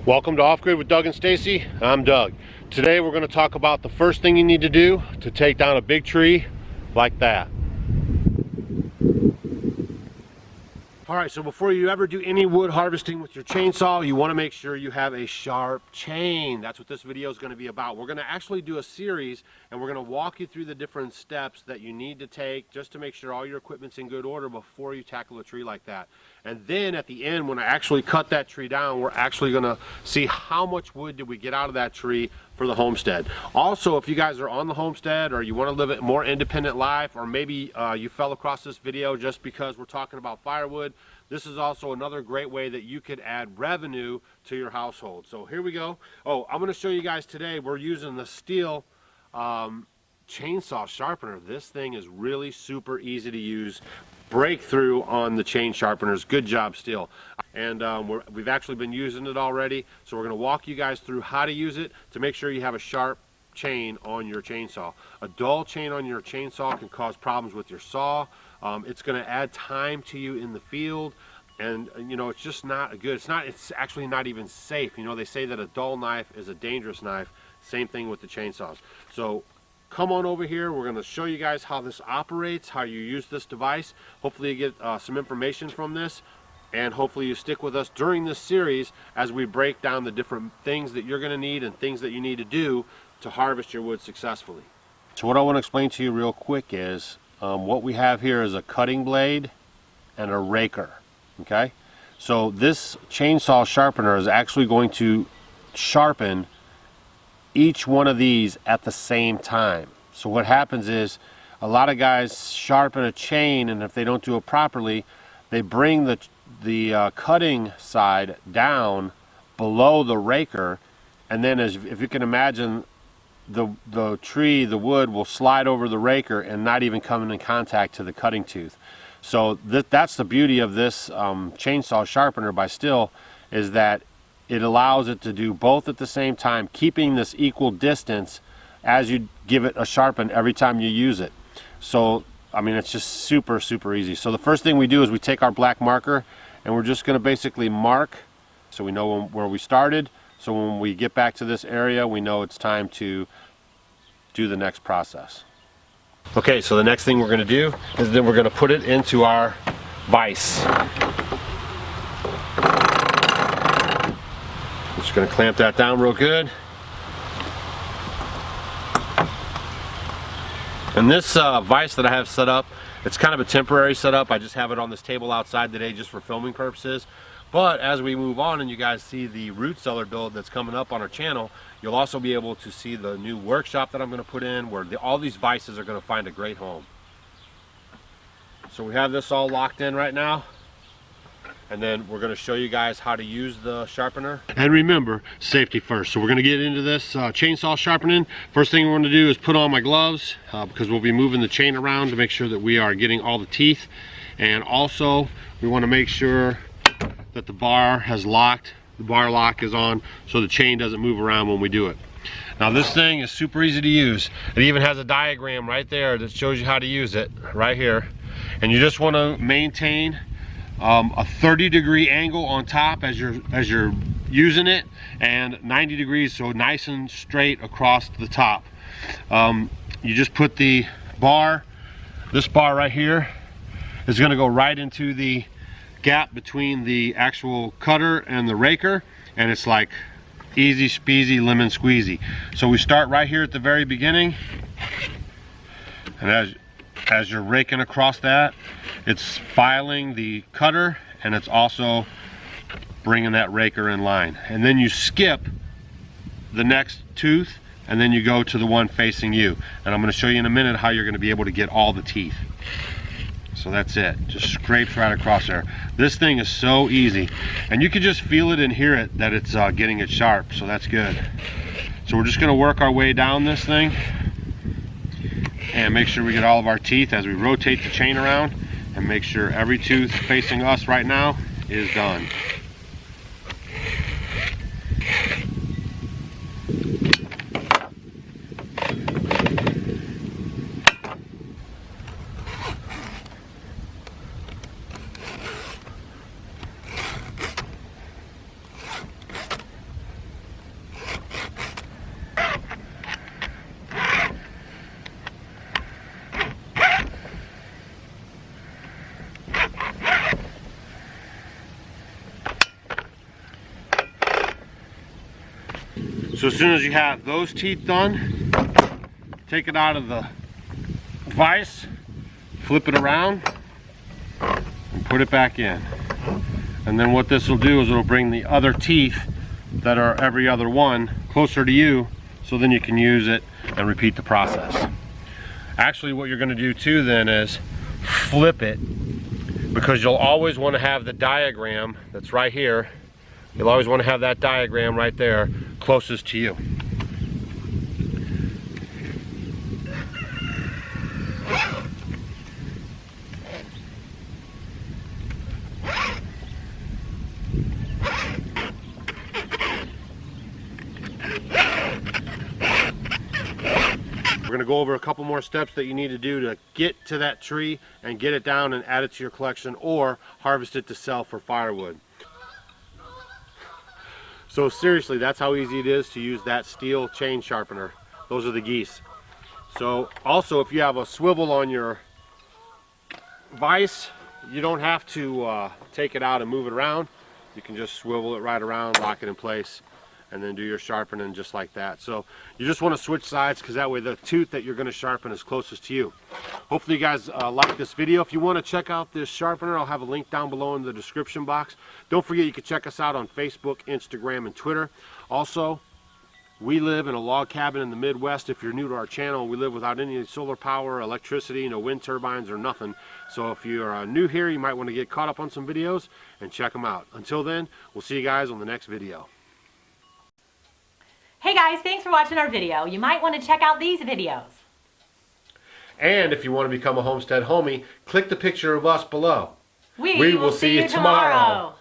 Welcome to Off Grid with Doug and Stacy. I'm Doug. Today we're going to talk about the first thing you need to do to take down a big tree like that. Alright, so before you ever do any wood harvesting with your chainsaw, you want to make sure you have a sharp chain. That's what this video is going to be about. We're going to actually do a series and we're going to walk you through the different steps that you need to take just to make sure all your equipment's in good order before you tackle a tree like that. And then at the end, when I actually cut that tree down, we're actually going to see how much wood did we get out of that tree for the homestead. Also, if you guys are on the homestead or you want to live a more independent life, or maybe you fell across this video just because we're talking about firewood, this is also another great way that you could add revenue to your household. So here we go. Oh, I'm going to show you guys today, we're using the steel chainsaw sharpener. This thing is really super easy to use. Breakthrough on the chain sharpeners. Good job, Steel. And we've actually been using it already, so we're going to walk you guys through how to use it to make sure you have a sharp chain on your chainsaw. A dull chain on your chainsaw can cause problems with your saw. It's going to add time to you in the field, and you know, it's just not good. It's actually not even safe. You know, they say that a dull knife is a dangerous knife. Same thing with the chainsaws. So come on over here. We're going to show you guys how this operates, how you use this device. Hopefully you get some information from this, and hopefully you stick with us during this series as we break down the different things that you're going to need and things that you need to do to harvest your wood successfully. So what I want to explain to you real quick is what we have here is a cutting blade and a raker. Okay, so this chainsaw sharpener is actually going to sharpen each one of these at the same time. So what happens is a lot of guys sharpen a chain, and if they don't do it properly, they bring the cutting side down below the raker, and then if you can imagine, the wood will slide over the raker and not even come in contact to the cutting tooth. So that's the beauty of this chainsaw sharpener by Stihl, is that it allows it to do both at the same time, keeping this equal distance as you give it a sharpen every time you use it. So I mean, it's just super easy. So the first thing we do is we take our black marker and we're just going to basically mark so we know where we started, so when we get back to this area we know it's time to do the next process. Okay, so the next thing we're going to do is then we're going to put it into our vise. Just going to clamp that down real good. And this vise that I have set up, it's kind of a temporary setup. I just have it on this table outside today just for filming purposes. But as we move on and you guys see the root cellar build that's coming up on our channel, you'll also be able to see the new workshop that I'm going to put in, where all these vices are going to find a great home. So we have this all locked in right now, and then we're going to show you guys how to use the sharpener. And remember, safety first. So we're going to get into this chainsaw sharpening. First thing we're going to do is put on my gloves because we'll be moving the chain around to make sure that we are getting all the teeth. And also we want to make sure that the bar has locked, the bar lock is on, so the chain doesn't move around when we do it. Now this thing is super easy to use. It even has a diagram right there that shows you how to use it right here. And you just want to maintain a 30-degree angle on top as you're using it, and 90 degrees, so nice and straight across the top. You just put the bar, this bar right here is going to go right into the gap between the actual cutter and the raker, and it's like easy speasy lemon squeezy. So we start right here at the very beginning, and as you're raking across that, it's filing the cutter and it's also bringing that raker in line. And then you skip the next tooth and then you go to the one facing you. And I'm going to show you in a minute how you're going to be able to get all the teeth. So that's it, just scrapes right across there. This thing is so easy, and you can just feel it and hear it that it's getting it sharp, so that's good. So we're just going to work our way down this thing and make sure we get all of our teeth as we rotate the chain around, and make sure every tooth facing us right now is done. So as soon as you have those teeth done, take it out of the vise, flip it around, and put it back in. And then what this will do is it'll bring the other teeth that are every other one closer to you, so then you can use it and repeat the process. Actually, what you're going to do too then is flip it, because you'll always want to have the diagram that's right here. You'll always want to have that diagram right there closest to you. We're going to go over a couple more steps that you need to do to get to that tree and get it down and add it to your collection, or harvest it to sell for firewood. So seriously, that's how easy it is to use that steel chain sharpener. Those are the geese. So also, if you have a swivel on your vise, you don't have to take it out and move it around. You can just swivel it right around, lock it in place, and then do your sharpening just like that. So you just want to switch sides, because that way the tooth that you're going to sharpen is closest to you. Hopefully you guys like this video. If you want to check out this sharpener, I'll have a link down below in the description box. Don't forget, you can check us out on Facebook, Instagram, and Twitter. Also, we live in a log cabin in the Midwest. If you're new to our channel, we live without any solar power, electricity, no wind turbines or nothing. So if you're new here, you might want to get caught up on some videos and check them out. Until then, we'll see you guys on the next video. Hey guys, thanks for watching our video. You might want to check out these videos. And if you want to become a Homestead homie, click the picture of us below. We will see you tomorrow.